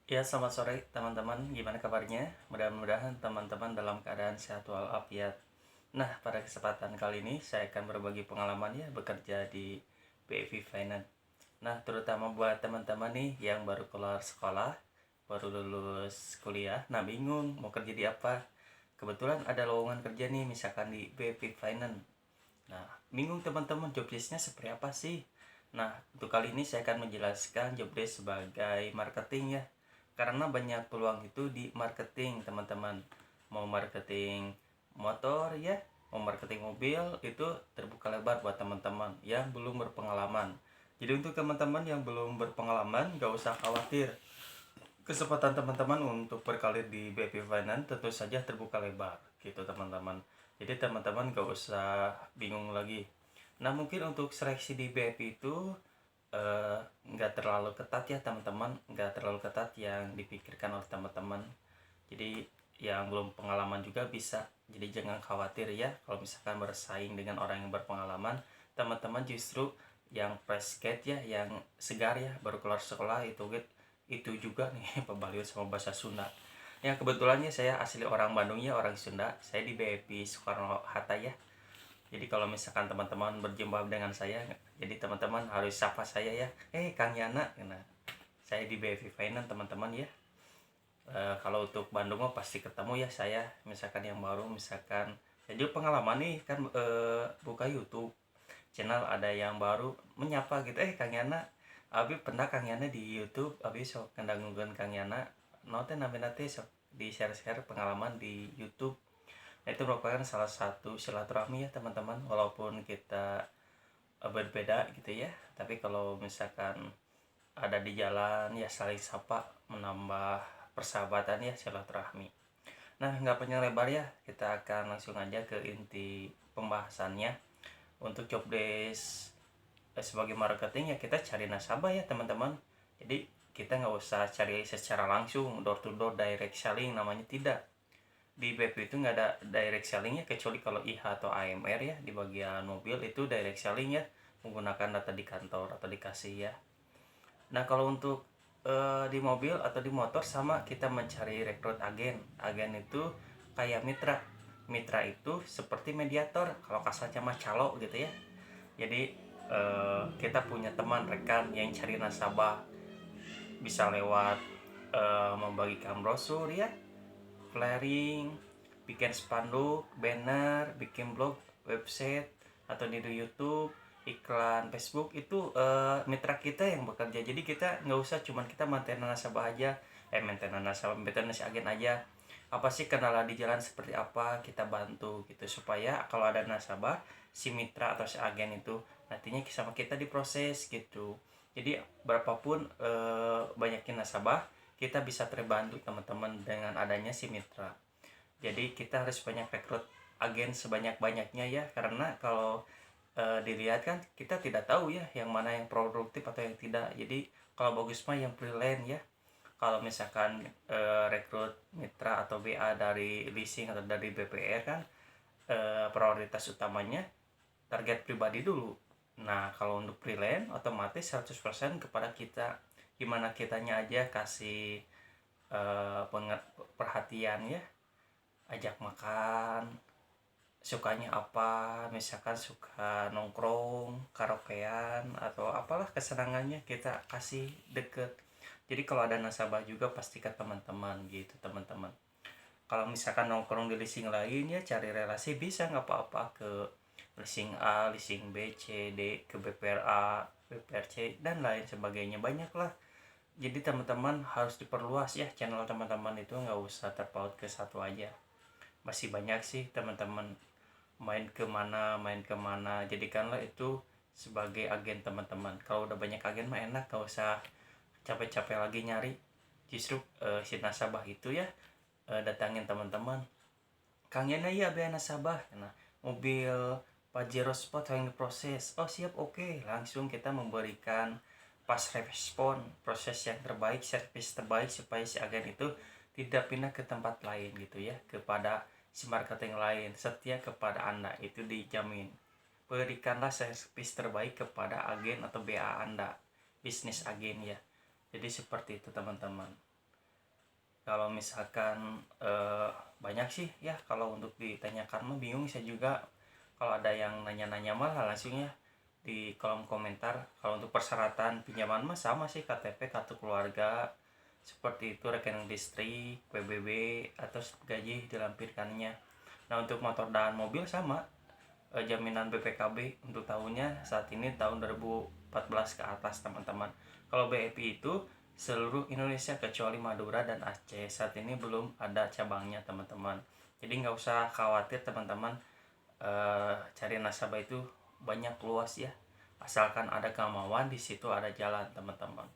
Ya, selamat sore teman-teman. Gimana kabarnya? Mudah-mudahan teman-teman dalam keadaan sehat walafiat. Nah, pada kesempatan kali ini saya akan berbagi pengalaman ya bekerja di BV Finance. Nah, terutama buat teman-teman nih yang baru keluar sekolah, baru lulus kuliah, nah bingung mau kerja di apa. Kebetulan ada lowongan kerja nih misalkan di BV Finance. Nah, bingung teman-teman job desk-nya seperti apa sih? Nah, untuk kali ini saya akan menjelaskan job desk sebagai marketing ya. Karena banyak peluang itu di marketing, teman-teman. Mau marketing motor ya, mau marketing mobil, itu terbuka lebar buat teman-teman yang belum berpengalaman. Jadi untuk teman-teman yang belum berpengalaman, gak usah khawatir. Kesempatan teman-teman untuk berkarir di BP Finance tentu saja terbuka lebar gitu teman-teman. Jadi teman-teman gak usah bingung lagi. Nah, mungkin untuk seleksi di BP itu nggak terlalu ketat ya teman-teman, nggak terlalu ketat yang dipikirkan oleh teman-teman. Jadi yang belum pengalaman juga bisa, jadi jangan khawatir ya kalau misalkan bersaing dengan orang yang berpengalaman. Teman-teman justru yang fresh grad ya, yang segar ya, baru keluar sekolah itu juga nih pembaliut sama bahasa Sunda. Ya kebetulannya saya asli orang Bandung ya, orang Sunda. Saya di BPI Soekarno Hatta ya. Jadi kalau misalkan teman-teman berjumpa dengan saya, jadi teman-teman harus sapa saya ya. Kang Yana. Nah, saya di BV Finance teman-teman ya. Kalau untuk Bandung mah pasti ketemu ya saya. Misalkan yang baru, misalkan jadi pengalaman nih kan buka YouTube channel ada yang baru menyapa gitu. Kang Yana. Abi pernah Kang Yana di YouTube. Abi sok kendangungan Kang Yana. Noten nanti sok di share-share pengalaman di YouTube. Nah, itu merupakan salah satu silaturahmi ya teman-teman, walaupun kita berbeda gitu ya, tapi kalau misalkan ada di jalan ya saling sapa, menambah persahabatan ya, silaturahmi. Nah, nggak panjang lebar ya, kita akan langsung aja ke inti pembahasannya. Untuk job desk sebagai marketing ya kita cari nasabah ya teman-teman. Jadi kita nggak usah cari secara langsung door to door direct selling, namanya tidak. Di BP itu nggak ada direct sellingnya kecuali kalau IH atau AMR ya, di bagian mobil itu direct selling ya, menggunakan data di kantor atau dikasih ya. Nah, kalau untuk di mobil atau di motor sama, kita mencari rekrut agen. Agen itu kayak mitra. Mitra itu seperti mediator, kalau kasarnya mah calo gitu ya. Jadi kita punya teman rekan yang cari nasabah, bisa lewat membagikan brosur ya, flaring, bikin spanduk, banner, bikin blog, website, atau di YouTube, iklan Facebook itu mitra kita yang bekerja. Jadi kita nggak usah cuman kita maintenance nasabah aja, maintenance agen aja. Apa sih kendala di jalan seperti apa, kita bantu gitu supaya kalau ada nasabah, si mitra atau si agen itu nantinya sama kita diproses gitu. Jadi berapapun banyaknya nasabah, kita bisa terbantu teman-teman dengan adanya si mitra. Jadi kita harus banyak rekrut agen sebanyak-banyaknya ya, karena kalau dilihat kan kita tidak tahu ya yang mana yang produktif atau yang tidak. Jadi kalau bagus mah yang freelance ya. Kalau misalkan rekrut mitra atau BA dari leasing atau dari BPR kan prioritas utamanya target pribadi dulu. Nah, kalau untuk freelance otomatis 100% kepada kita. Gimana kitanya aja kasih perhatian ya, ajak makan, sukanya apa, misalkan suka nongkrong, karaokean atau apalah kesenangannya kita kasih deket. Jadi kalau ada nasabah juga pasti ke teman-teman gitu teman-teman. Kalau misalkan nongkrong di leasing lain ya cari relasi bisa, nggak apa-apa ke leasing A, leasing B, C, D, ke BPRA, BPRC dan lain sebagainya, banyak lah. Jadi teman-teman harus diperluas ya channel teman-teman, itu nggak usah terpaut ke satu aja. Masih banyak sih teman-teman, main kemana, jadikanlah itu sebagai agen teman-teman. Kalau udah banyak agen mah enak, gak usah capek-capek lagi nyari. Justru si nasabah itu ya datangin teman-teman, Kang Yana ya biar nasabah, nah mobil Pajero Sport yang diproses, oh siap, oke, langsung kita memberikan pas respon, proses yang terbaik, service terbaik supaya si agen itu tidak pindah ke tempat lain gitu ya, kepada si marketing lain. Setia kepada Anda itu dijamin. Berikanlah service terbaik kepada agen atau BA Anda, bisnis agen ya. Jadi seperti itu teman-teman. Kalau misalkan banyak sih ya, kalau untuk ditanyakan mah bingung saya juga. Kalau ada yang nanya-nanya malah langsung ya di kolom komentar. Kalau untuk persyaratan pinjaman mah sama sih, KTP, kartu keluarga, seperti itu, rekening listrik, PBB, atau gaji dilampirkannya. Nah untuk motor dan mobil sama, jaminan BPKB untuk tahunnya saat ini tahun 2014 ke atas teman-teman. Kalau BFI itu seluruh Indonesia kecuali Madura dan Aceh, saat ini belum ada cabangnya teman-teman. Jadi nggak usah khawatir teman-teman, cari nasabah itu banyak, luas ya, asalkan ada kemauan, di situ ada jalan teman-teman.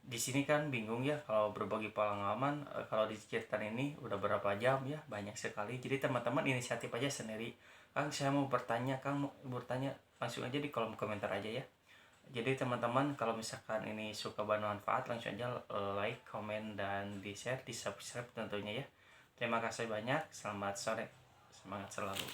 Di sini kan bingung ya kalau berbagi pengalaman, kalau diceritain ini udah berapa jam ya, banyak sekali. Jadi teman-teman inisiatif aja sendiri. Kang saya mau bertanya, Kang mau bertanya, langsung aja di kolom komentar aja ya. Jadi teman-teman kalau misalkan ini suka bermanfaat, langsung aja like, komen, dan di share, di subscribe tentunya ya. Terima kasih banyak, selamat sore, semangat selalu.